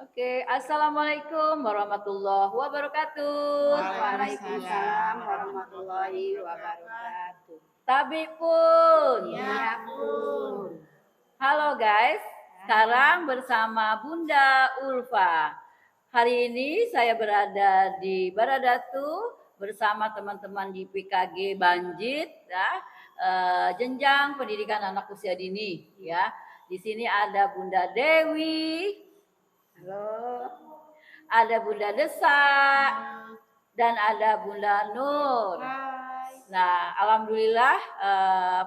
Oke, assalamualaikum warahmatullahi wabarakatuh. Waalaikumsalam warahmatullahi wabarakatuh. Tabik pun. Iya pun. Halo guys, sekarang bersama Bunda Ulfa. Hari ini saya berada di Baradatu bersama teman-teman di PKG Banjit, ya, jenjang pendidikan anak usia dini. Ya, di sini ada Bunda Dewi. Halo. Ada Bunda Desak dan ada Bunda Nur. Nah, alhamdulillah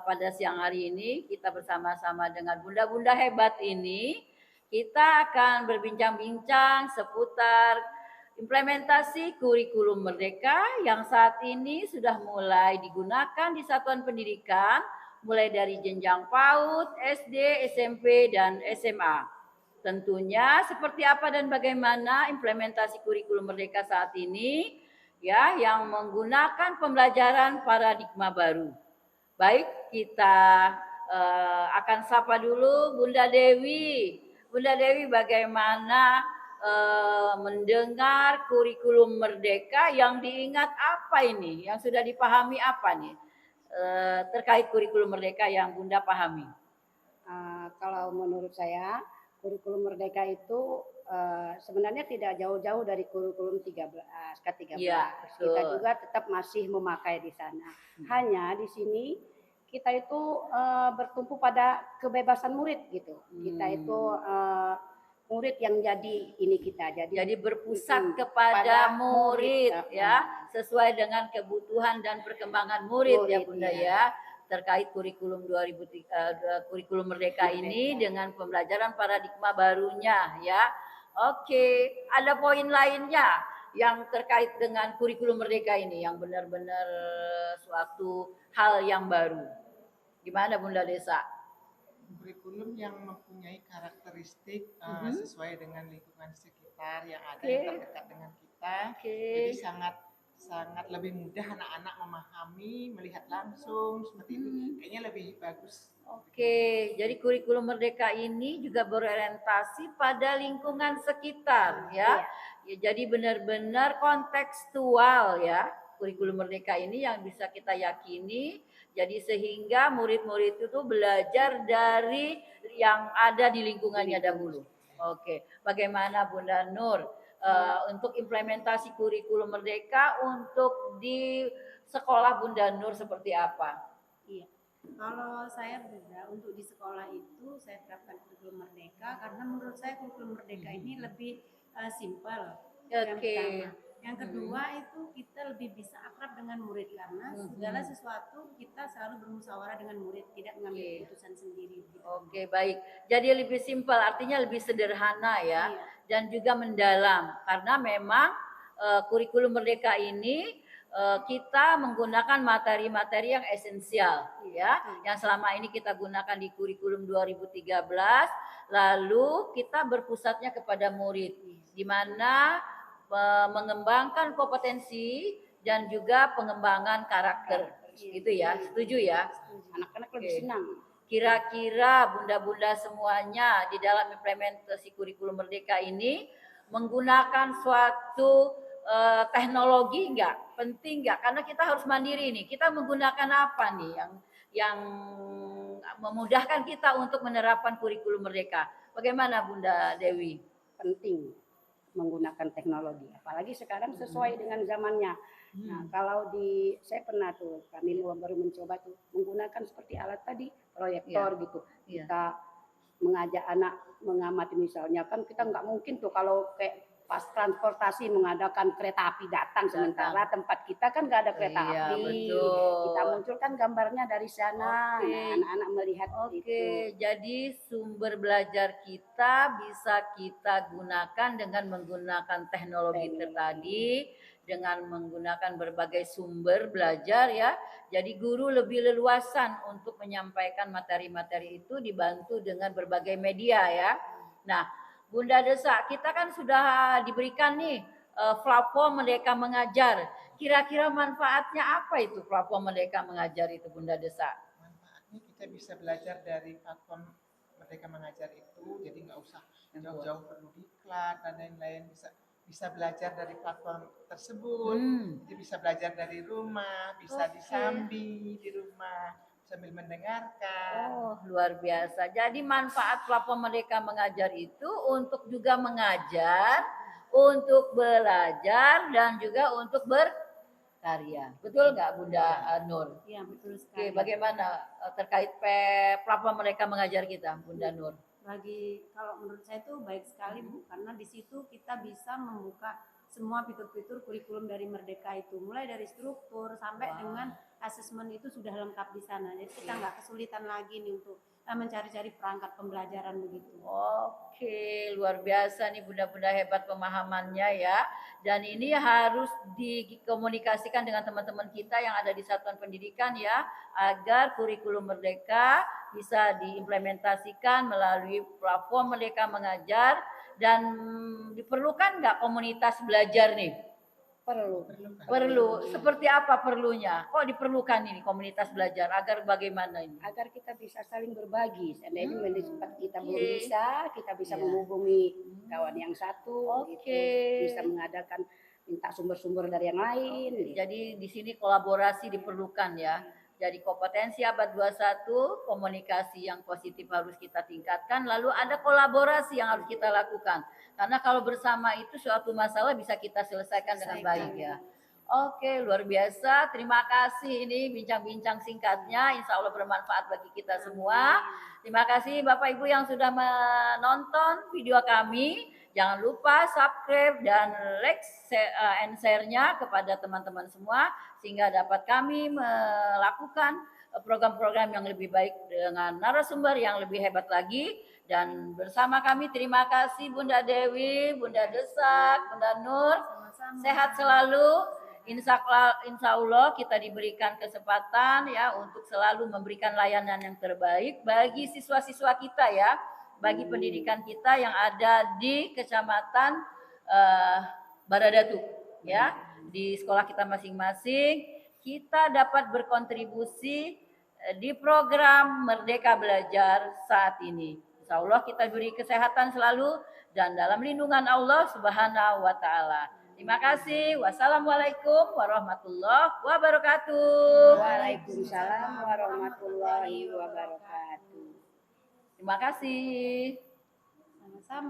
pada siang hari ini kita bersama-sama dengan bunda-bunda hebat ini kita akan berbincang-bincang seputar implementasi kurikulum Merdeka yang saat ini sudah mulai digunakan di satuan pendidikan mulai dari jenjang PAUD, SD, SMP, dan SMA. Tentunya seperti apa dan bagaimana implementasi kurikulum Merdeka saat ini ya yang menggunakan pembelajaran paradigma baru. Baik, kita akan sapa dulu Bunda Dewi. Bunda Dewi bagaimana mendengar kurikulum Merdeka yang diingat apa ini? Yang sudah dipahami apa nih? Terkait kurikulum Merdeka yang Bunda pahami. Kalau menurut saya, kurikulum Merdeka itu sebenarnya tidak jauh-jauh dari kurikulum 13, K13. Iya, Kita betul. juga tetap masih memakai di sana. Hanya di sini kita itu bertumpu pada kebebasan murid gitu. Kita itu murid yang jadi ini kita. Jadi berpusat kepada murid ya, sesuai dengan kebutuhan dan perkembangan murid ya Bunda ya. Terkait kurikulum 2003 kurikulum Merdeka ini dengan pembelajaran paradigma barunya ya. Oke, ada poin lainnya yang terkait dengan kurikulum Merdeka ini yang benar-benar suatu hal yang baru. Gimana Bunda Desa? Kurikulum yang mempunyai karakteristik sesuai dengan lingkungan sekitar yang ada yang terdekat dengan kita. Jadi sangat lebih mudah anak-anak memahami, melihat langsung seperti itu. Kayaknya lebih bagus. Oke, jadi kurikulum Merdeka ini juga berorientasi pada lingkungan sekitar ya. Ya jadi benar-benar kontekstual ya. Kurikulum Merdeka ini yang bisa kita yakini jadi sehingga murid-murid itu belajar dari yang ada di lingkungannya dahulu. Oke, bagaimana Bunda Nur untuk implementasi kurikulum Merdeka untuk di sekolah Bunda Nur seperti apa? Iya, kalau saya Bunda untuk di sekolah itu saya terapkan kurikulum Merdeka karena menurut saya kurikulum Merdeka ini lebih simpel. Yang pertama. Yang kedua itu kita lebih bisa akrab dengan murid karena segala sesuatu kita selalu bermusyawarah dengan murid, tidak mengambil keputusan sendiri. Gitu. Oke, baik. Jadi lebih simpel, artinya lebih sederhana ya, dan juga mendalam karena memang kurikulum Merdeka ini kita menggunakan materi-materi yang esensial ya, yang selama ini kita gunakan di kurikulum 2013, lalu kita berpusatnya kepada murid, di mana mengembangkan kompetensi dan juga pengembangan karakter, gitu ya, setuju ya? Anak-anak lebih senang. Kira-kira bunda-bunda semuanya di dalam implementasi kurikulum Merdeka ini menggunakan suatu teknologi enggak? Penting enggak? Karena kita harus mandiri nih. Kita menggunakan apa nih yang memudahkan kita untuk menerapkan kurikulum Merdeka? Bagaimana Bunda Dewi? Penting menggunakan teknologi, apalagi sekarang sesuai dengan zamannya. Nah, kalau saya pernah tuh, kami baru mencoba tuh menggunakan seperti alat tadi, proyektor gitu. Kita mengajak anak mengamati misalnya, kan kita nggak mungkin tuh kalau kayak pas transportasi mengadakan kereta api datang sementara tempat kita kan nggak ada kereta api. Betul. Kita munculkan gambarnya dari sana, nah, anak-anak melihat itu. Jadi sumber belajar kita bisa kita gunakan dengan menggunakan teknologi tadi, dengan menggunakan berbagai sumber belajar ya. Jadi guru lebih leluasan untuk menyampaikan materi-materi itu dibantu dengan berbagai media ya. Nah, Bunda Desa, kita kan sudah diberikan nih platform Merdeka Mengajar. Kira-kira manfaatnya apa itu platform Merdeka Mengajar itu Bunda Desa? Manfaatnya kita bisa belajar dari platform Merdeka Mengajar itu, jadi nggak usah jauh-jauh perlu diklat dan lain-lain, bisa belajar dari platform tersebut, jadi bisa belajar dari rumah, bisa disambi di rumah sambil mendengarkan. Oh, luar biasa. Jadi manfaat platform Merdeka Mengajar itu untuk juga mengajar, untuk belajar, dan juga untuk berkarya. Betul nggak Bunda Nur? Iya, betul Oke, sekali. bagaimana terkait platform Merdeka Mengajar kita, Bunda Nur? Kalau menurut saya itu baik sekali Bu, karena di situ kita bisa membuka semua fitur-fitur kurikulum dari Merdeka itu, mulai dari struktur sampai dengan asesmen itu sudah lengkap di sana. Jadi kita nggak kesulitan lagi nih untuk mencari-cari perangkat pembelajaran begitu. Oke, luar biasa nih bunda-bunda, hebat pemahamannya ya. Dan ini harus dikomunikasikan dengan teman-teman kita yang ada di satuan pendidikan ya, agar kurikulum Merdeka bisa diimplementasikan melalui platform Merdeka Mengajar. Dan diperlukan nggak komunitas belajar nih? Perlu. Seperti apa perlunya? Kok diperlukan ini komunitas belajar agar bagaimana ini? Agar kita bisa saling berbagi. Seandainya tempat kita belum bisa, kita bisa menghubungi kawan yang satu, gitu. Bisa mengadakan minta sumber-sumber dari yang lain. Gitu. Jadi di sini kolaborasi diperlukan ya. Jadi kompetensi abad 21, komunikasi yang positif harus kita tingkatkan, lalu ada kolaborasi yang harus kita lakukan. Karena kalau bersama itu suatu masalah bisa kita selesaikan dengan baik ya. Oke, luar biasa. Terima kasih ini bincang-bincang singkatnya. Insya Allah bermanfaat bagi kita semua. Terima kasih Bapak Ibu yang sudah menonton video kami. Jangan lupa subscribe dan like and share-nya kepada teman-teman semua sehingga dapat kami melakukan program-program yang lebih baik dengan narasumber yang lebih hebat lagi. Dan bersama kami terima kasih Bunda Dewi, Bunda Desak, Bunda Nur. Sehat selalu. Insya Allah kita diberikan kesempatan ya untuk selalu memberikan layanan yang terbaik bagi siswa-siswa kita ya, bagi pendidikan kita yang ada di Kecamatan Baradatu ya, di sekolah kita masing-masing. Kita dapat berkontribusi di program Merdeka Belajar saat ini. Insya Allah kita beri kesehatan selalu dan dalam lindungan Allah Subhanahu wa Ta'ala. Terima kasih. Wassalamualaikum warahmatullahi wabarakatuh. Waalaikumsalam warahmatullahi wabarakatuh. Terima kasih. Sama-sama.